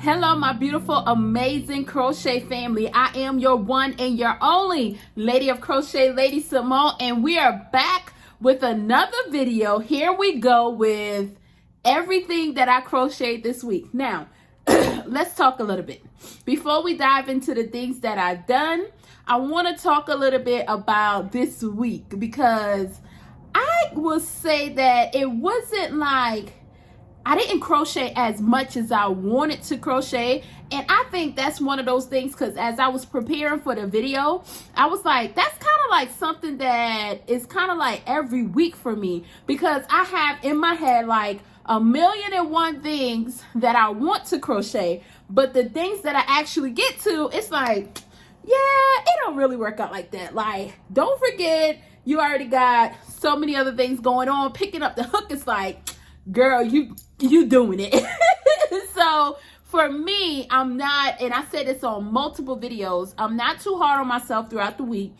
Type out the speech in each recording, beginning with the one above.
Hello, my beautiful, amazing crochet family. I am your one and your only Lady of Crochet, Lady Simone, and we are back with another video. Here we go with everything that I crocheted this week. Now, let's talk a little bit. Before we dive into the things that I've done, I want to talk a little bit about this week because I will say that it wasn't like I didn't crochet as much as I wanted to crochet, and I think that's one of those things because as I was preparing for the video, I was like, that's kind of like something that is kind of like every week for me because I have in my head like 1,000,001 things that I want to crochet, but the things that I actually get to, it's like, yeah, it don't really work out like that. Like, don't forget, you already got so many other things going on. Picking up the hook is like, girl, you doing it. So for me, I'm not, and I said this on multiple videos, I'm not too hard on myself throughout the week,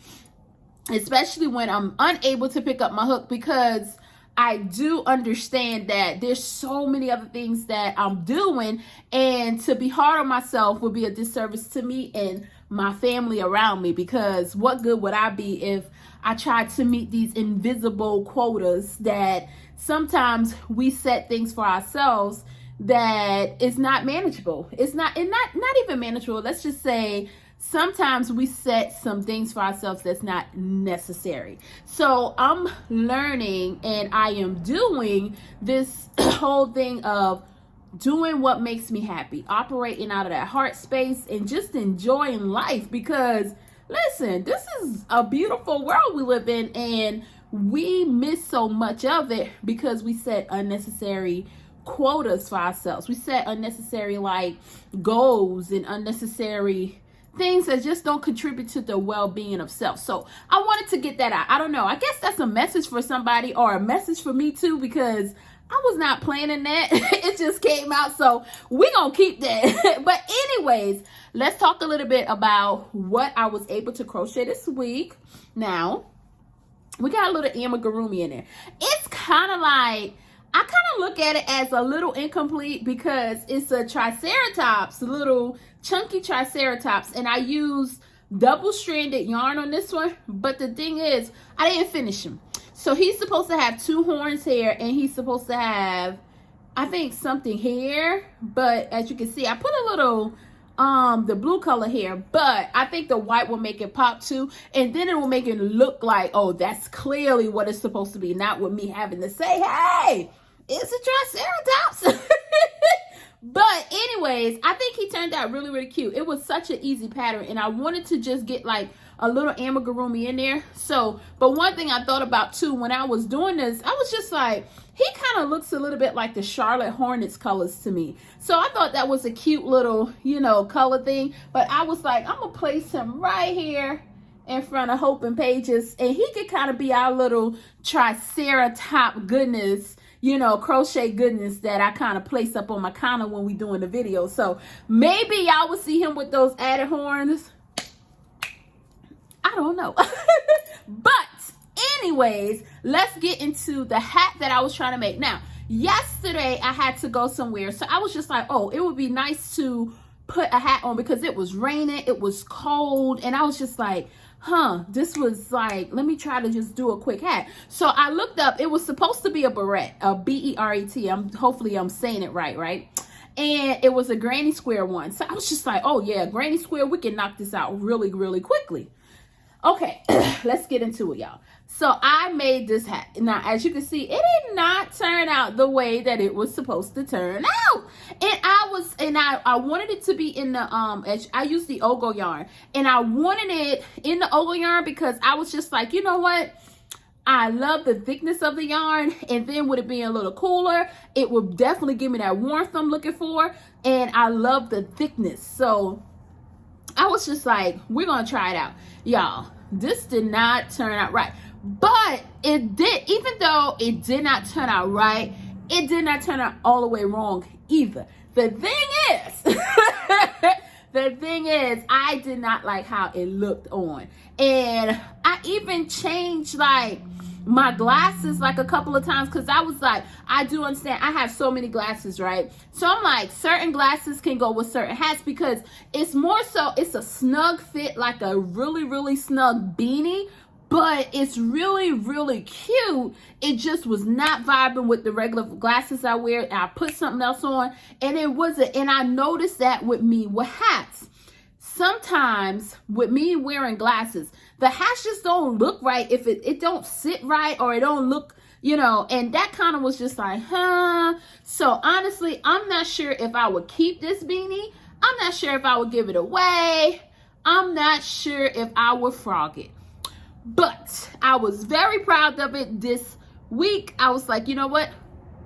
especially when I'm unable to pick up my hook, because I do understand that there's so many other things that I'm doing, and to be hard on myself would be a disservice to me and my family around me, because what good would I be if I tried to meet these invisible quotas that sometimes we set things for ourselves that is not manageable. It's not even manageable. Let's just say sometimes we set some things for ourselves that's not necessary. So I'm learning and I am doing this whole thing of doing what makes me happy, operating out of that heart space and just enjoying life, because listen, this is a beautiful world we live in, and we miss so much of it because we set unnecessary quotas for ourselves. We set unnecessary like goals and unnecessary things that just don't contribute to the well-being of self. So I wanted to get that out. I don't know. I guess that's a message for somebody, or a message for me too, because I was not planning that. It just came out. So we're going to keep that. But anyways, let's talk a little bit about what I was able to crochet this week. Now, we got a little Amigurumi in there. It's kind of like, I kind of look at it as a little incomplete because it's a Triceratops, a little chunky Triceratops, and I used double-stranded yarn on this one. But the thing is, I didn't finish him. So he's supposed to have 2 horns here, and he's supposed to have, I think, something here. But as you can see, I put a little the blue color here, but I think the white will make it pop too, and then it will make it look like, oh, that's clearly what it's supposed to be, not with me having to say, hey, it's a Triceratops. But anyways, I think he turned out really, really cute. It was such an easy pattern, and I wanted to just get like a little Amigurumi in there. So, but one thing I thought about too when I was doing this, I was just like, he kind of looks a little bit like the Charlotte Hornets colors to me. So I thought that was a cute little, color thing. But I was like, I'm going to place him right here in front of Hope and Pages, and he could kind of be our little Triceratop goodness, crochet goodness that I kind of place up on my counter when we doing the video. So maybe y'all will see him with those added horns. I don't know. But anyways, let's get into the hat that I was trying to make. Now, yesterday I had to go somewhere, so I was just like, oh, it would be nice to put a hat on because it was raining, it was cold, and I was just like, this was like, let me try to just do a quick hat. So I looked up, it was supposed to be a beret, a B-E-R-E-T. Hopefully I'm saying it right? And it was a granny square one. So I was just like, oh yeah, granny square, we can knock this out really, really quickly. Okay, let's get into it, y'all. So I made this hat. Now, as you can see, it did not turn out the way that it was supposed to turn out. And I wanted it to be in the, I used the Ogo yarn. And I wanted it in the Ogo yarn because I was just like, you know what? I love the thickness of the yarn. And then with it being a little cooler, it would definitely give me that warmth I'm looking for. And I love the thickness. So I was just like, we're going to try it out. Y'all, this did not turn out right. But it did, even though it did not turn out right, it did not turn out all the way wrong either. The thing is, I did not like how it looked on. And I even changed like my glasses like a couple of times, because I was like, I do understand, I have so many glasses, right? So I'm like, certain glasses can go with certain hats, because it's more so, it's a snug fit, like a really, really snug beanie, but it's really, really cute. It just was not vibing with the regular glasses I wear. And I put something else on, and it wasn't. And I noticed that with me with hats. Sometimes with me wearing glasses, the hats just don't look right if it don't sit right, or it don't look, you know, and that kind of was just like, huh. So honestly, I'm not sure if I would keep this beanie. I'm not sure if I would give it away. I'm not sure if I would frog it. But I was very proud of it this week. I was like, you know what?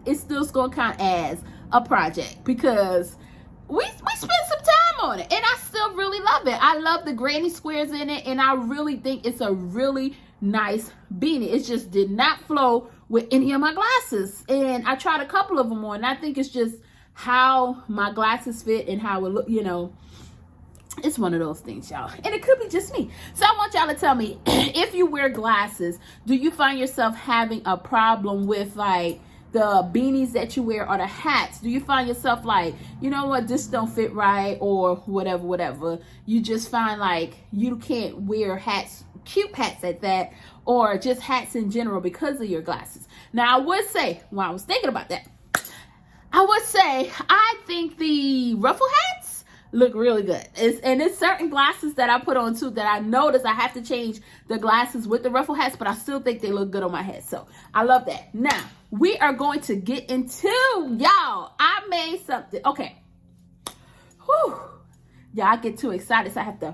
It's still going to count as a project, because we spent some time on it, and I still really love it. I love the granny squares in it, and I really think it's a really nice beanie. It just did not flow with any of my glasses, and I tried a couple of them on, and I think it's just how my glasses fit and how it look, you know. It's one of those things, y'all, and it could be just me. So I want y'all to tell me, if you wear glasses, do you find yourself having a problem with like the beanies that you wear or the hats? Do you find yourself like, you know what, this don't fit right, or whatever? You just find like you can't wear hats, cute hats at that, or just hats in general because of your glasses. Now I would say, while I was thinking about that, I would say I think the ruffle hats look really good. It's certain glasses that I put on too that I notice I have to change the glasses with the ruffle hats, but I still think they look good on my head. So I love that. Now we are going to get into, y'all, I made something. Okay. Whew. Yeah, I get too excited, so I have to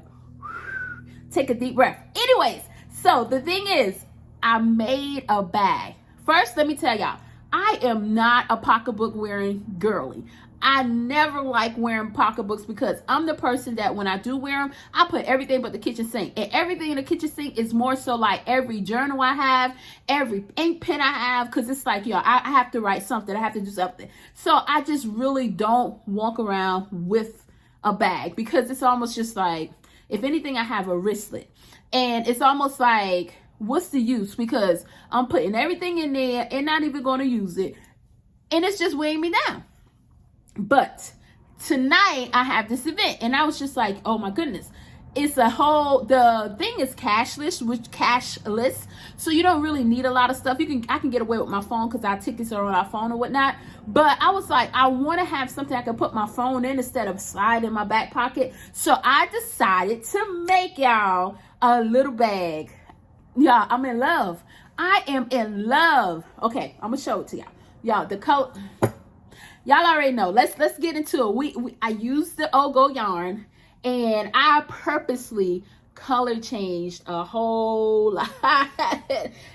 take a deep breath. Anyways, so the thing is, I made a bag. First, let me tell y'all, I am not a pocketbook wearing girly. I never like wearing pocketbooks, because I'm the person that when I do wear them, I put everything but the kitchen sink. And everything in the kitchen sink is more so like every journal I have, every ink pen I have, because it's like, yo, I have to write something. I have to do something. So I just really don't walk around with a bag, because it's almost just like, if anything, I have a wristlet. And it's almost like, what's the use? Because I'm putting everything in there and not even going to use it. And it's just weighing me down. But tonight I have this event, and I was just like, oh my goodness, it's a whole, the thing is cashless, so you don't really need a lot of stuff. I can get away with my phone, because our tickets are on our phone or whatnot. But I was like, I want to have something I can put my phone in instead of slide in my back pocket. So I decided to make y'all a little bag. Y'all, I'm in love. I am in love. Okay, I'm gonna show it to y'all. Y'all, the color. Y'all already know. Let's get into it. I used the Ogo yarn, and I purposely color changed a whole lot.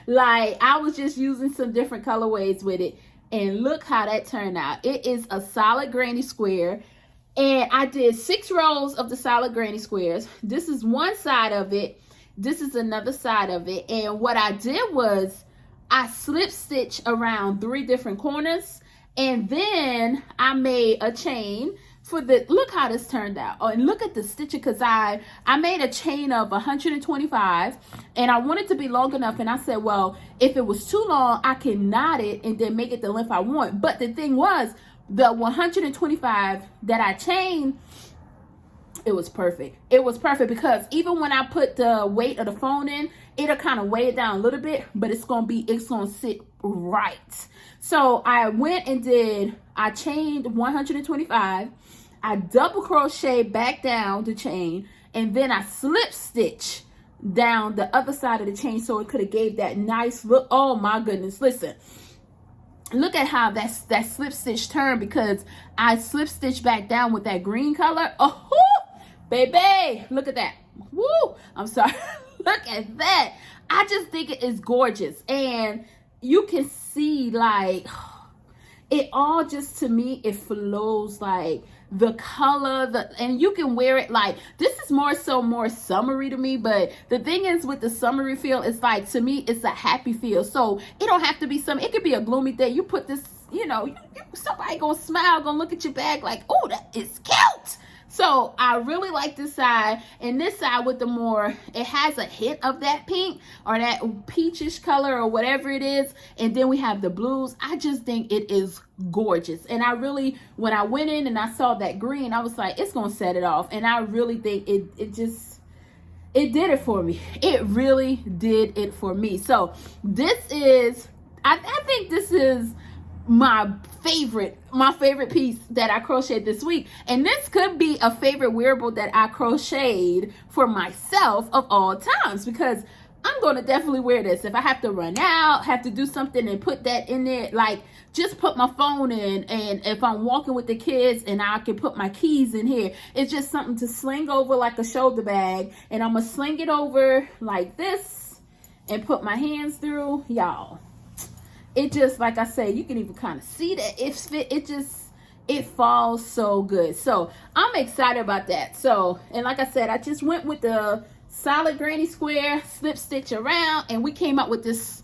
Like, I was just using some different colorways with it, and look how that turned out. It is a solid granny square, and I did 6 rows of the solid granny squares. This is one side of it. This is another side of it. And what I did was I slip stitch around 3 different corners. And then I made a chain for the, look how this turned out. Oh, and look at the stitching, because I made a chain of 125, and I wanted to be long enough. And I said, well, if it was too long, I can knot it and then make it the length I want. But the thing was, the 125 that I chained, it was perfect. It was perfect, because even when I put the weight of the phone in, it'll kind of weigh it down a little bit, but it's gonna sit right. So I went and I chained 125, I double crochet back down the chain, and then I slip stitch down the other side of the chain, so it could have gave that nice look. Oh my goodness, listen. Look at how that slip stitch turned, because I slip stitched back down with that green color. Oh, baby, look at that. Woo, I'm sorry. Look at that. I just think it is gorgeous. And you can see, like, it all just, to me, it flows, like, the color, and you can wear it like, this is more summery to me. But the thing is, with the summery feel, it's like, to me, it's a happy feel. So it don't have to be it could be a gloomy day. You put this, you know, somebody gonna smile, gonna look at your bag like, oh, that is cute. So I really like this side, and this side with the more, it has a hint of that pink or that peachish color or whatever it is, and then we have the blues. I just think it is gorgeous, and I really, when I went in and I saw that green, I was like, it's gonna set it off, and I really think it did it for me. It really did it for me. So this is, I think this is my favorite piece that I crocheted this week. And this could be a favorite wearable that I crocheted for myself of all times, because I'm going to definitely wear this. If I have to run out, have to do something and put that in there, like just put my phone in, and if I'm walking with the kids and I can put my keys in here, it's just something to sling over like a shoulder bag. And I'm going to sling it over like this and put my hands through, y'all. It just, like I say, you can even kind of see that it falls so good. So I'm excited about that. So, and like I said, I just went with the solid granny square, slip stitch around, and we came up with this,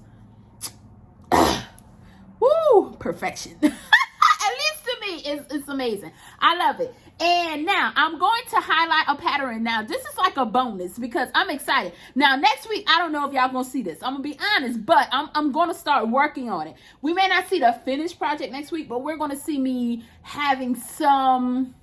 woo, perfection. At least to me, it's amazing. I love it. And now I'm going to highlight a pattern. Now this is like a bonus because I'm excited. Now next week, I don't know if y'all gonna see this. I'm gonna be honest, but I'm gonna start working on it. We may not see the finished project next week, but we're gonna see me having some,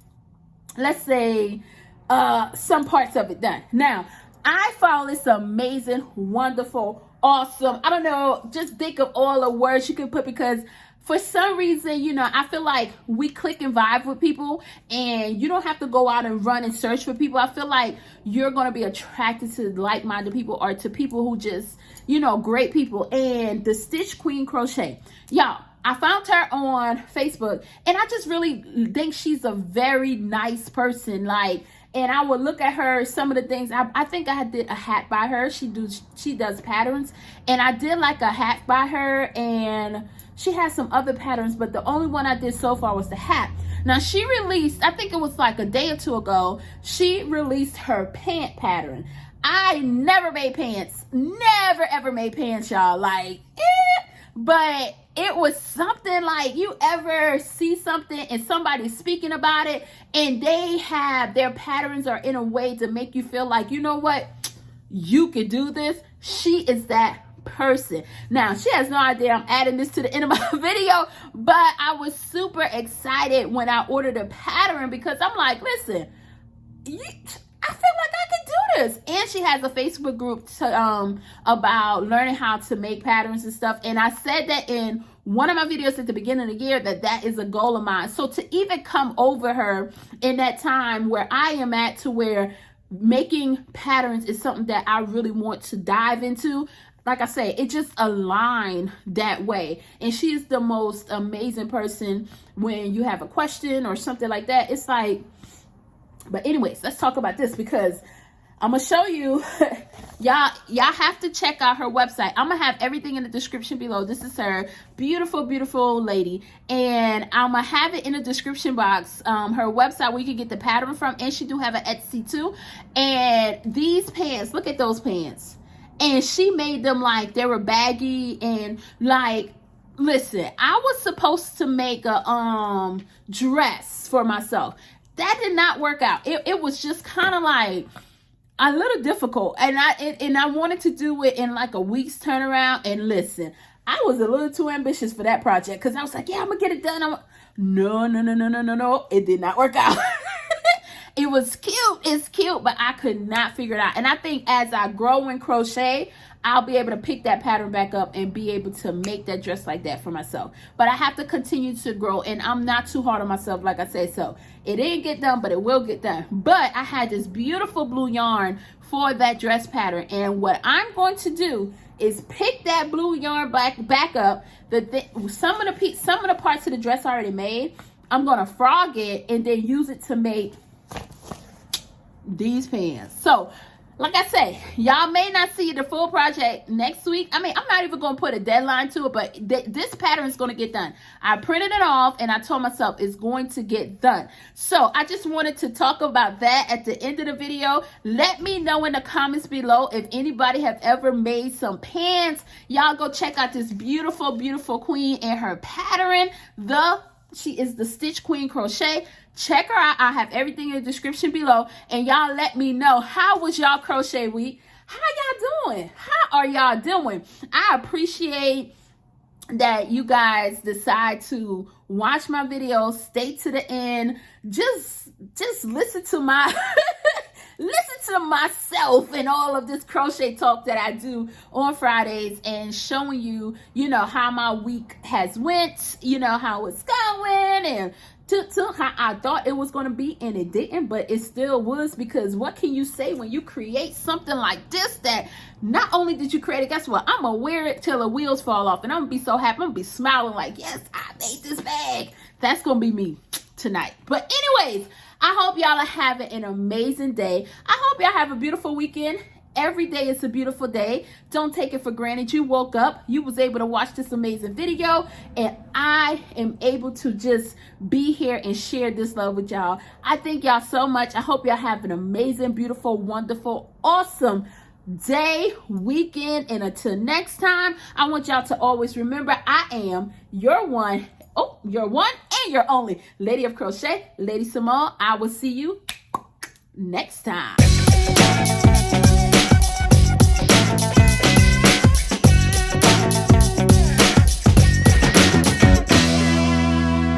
let's say, some parts of it done. Now, I found this amazing, wonderful, awesome. I don't know, just think of all the words you can put, because for some reason, you know, I feel like we click and vibe with people, and you don't have to go out and run and search for people. I feel like you're going to be attracted to like-minded people, or to people who just, you know, great people. And the Stitch Queen Crochet, y'all, I found her on Facebook, and I just really think she's a very nice person. Like, and I would look at her, some of the things, I think I did a hat by her. She does patterns, and I did like a hat by her, and she has some other patterns, but the only one I did so far was the hat. Now she released, I think it was like a day or two ago, she released her pant pattern. I never made pants, never ever made pants, y'all, like, but it was something like, you ever see something and somebody's speaking about it, and they have, their patterns are in a way to make you feel like, you know what, you could do this. She is that person. Now, she has no idea I'm adding this to the end of my video, but I was super excited when I ordered a pattern, because I'm like, listen, I feel like I could do this. And she has a Facebook group to, about learning how to make patterns and stuff. And I said that in one of my videos at the beginning of the year, that is a goal of mine. So to even come over her in that time where I am at, to where making patterns is something that I really want to dive into, like I say, it just aligned that way. And she's the most amazing person when you have a question or something like that. It's like, but anyways, let's talk about this, because I'm gonna show you, y'all have to check out her website. I'm gonna have everything in the description below. This is her beautiful, beautiful lady, and I'm gonna have it in the description box, her website where you can get the pattern from. And she do have an Etsy too. And these pants, look at those pants. And she made them like they were baggy, and like, listen, I was supposed to make a dress for myself. That did not work out. It was just kind of like a little difficult, and I wanted to do it in like a week's turnaround. And listen, I was a little too ambitious for that project, because I was like, yeah, I'm gonna get it done. No, it did not work out. It was cute, it's cute, but I could not figure it out. And I think as I grow in crochet, I'll be able to pick that pattern back up and be able to make that dress like that for myself. But I have to continue to grow, and I'm not too hard on myself, like I said. So it didn't get done, but it will get done. But I had this beautiful blue yarn for that dress pattern, and what I'm going to do is pick that blue yarn back up. Some of the parts of the dress I already made, I'm gonna frog it and then use it to make these pants. So like I say, y'all may not see the full project next week. I mean, I'm not even going to put a deadline to it, but this pattern is going to get done. I printed it off, and I told myself it's going to get done. So I just wanted to talk about that at the end of the video. Let me know in the comments below if anybody have ever made some pants. Y'all go check out this beautiful, beautiful queen and her pattern, the She is the Stitch Queen Crochet. Check her out. I have everything in the description below. And y'all let me know, how was y'all crochet week? How y'all doing? How are y'all doing? I appreciate that you guys decide to watch my videos, stay to the end, just listen to my listen to myself and all of this crochet talk that I do on Fridays, and showing you, you know, how my week has went, you know, how it's going, and how I thought it was going to be, and it didn't, but it still was, because what can you say when you create something like this that not only did you create it, guess what? I'm going to wear it till the wheels fall off, and I'm going to be so happy. I'm going to be smiling like, yes, I made this bag. That's going to be me tonight. But anyways, I hope y'all are having an amazing day. I hope y'all have a beautiful weekend. Every day is a beautiful day. Don't take it for granted. You woke up, you was able to watch this amazing video, and I am able to just be here and share this love with y'all. I thank y'all so much. I hope y'all have an amazing, beautiful, wonderful, awesome day, weekend, and until next time, I want y'all to always remember, I am your one and your only Lady of Crochet, Lady Simone. I will see you next time.